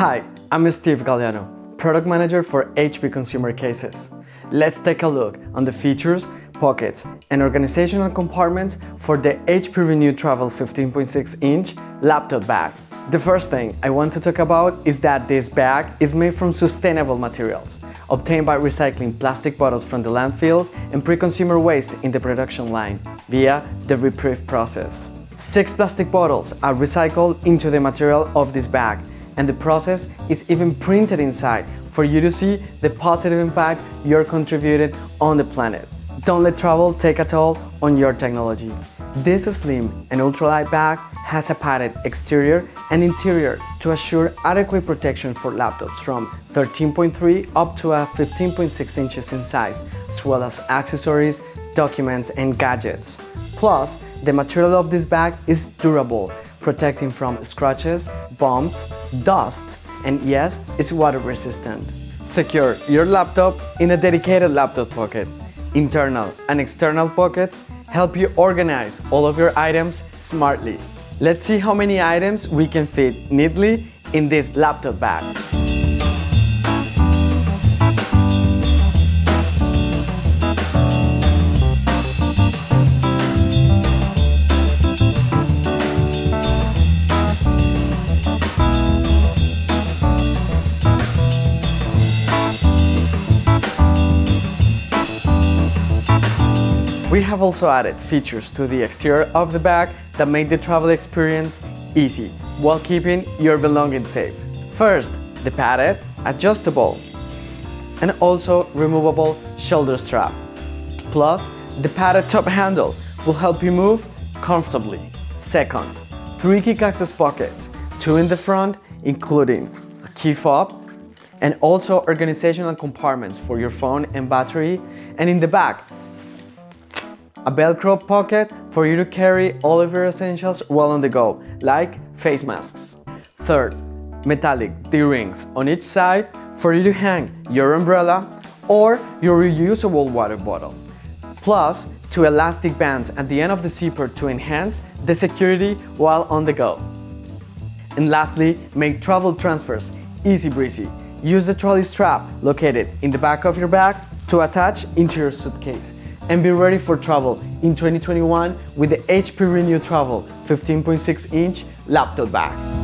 Hi, I'm Steve Galliano, Product Manager for HP Consumer Cases. Let's take a look on the features, pockets, and organizational compartments for the HP Renew Travel 15.6-inch laptop bag. The first thing I want to talk about is that this bag is made from sustainable materials, obtained by recycling plastic bottles from the landfills and pre-consumer waste in the production line via the reproof process. 6 plastic bottles are recycled into the material of this bag, and the process is even printed inside for you to see the positive impact you're contributing on the planet. Don't let travel take a toll on your technology. This slim and ultralight bag has a padded exterior and interior to assure adequate protection for laptops from 13.3 up to 15.6 inches in size, as well as accessories, documents, and gadgets. Plus, the material of this bag is durable, protecting from scratches, bumps, dust, and yes, it's water resistant. Secure your laptop in a dedicated laptop pocket. Internal and external pockets help you organize all of your items smartly. Let's see how many items we can fit neatly in this laptop bag. We have also added features to the exterior of the bag that make the travel experience easy while keeping your belongings safe. First, the padded, adjustable, and also removable shoulder strap. Plus, the padded top handle will help you move comfortably. Second, 3 quick access pockets, 2 in the front, including a key fob, and also organizational compartments for your phone and battery, and in the back, a Velcro pocket for you to carry all of your essentials while on the go, like face masks. Third, metallic D-rings on each side for you to hang your umbrella or your reusable water bottle. Plus, 2 elastic bands at the end of the zipper to enhance the security while on the go. And lastly, make travel transfers easy breezy. Use the trolley strap located in the back of your bag to attach into your suitcase. And be ready for travel in 2021 with the HP Renew Travel 15.6-inch laptop bag.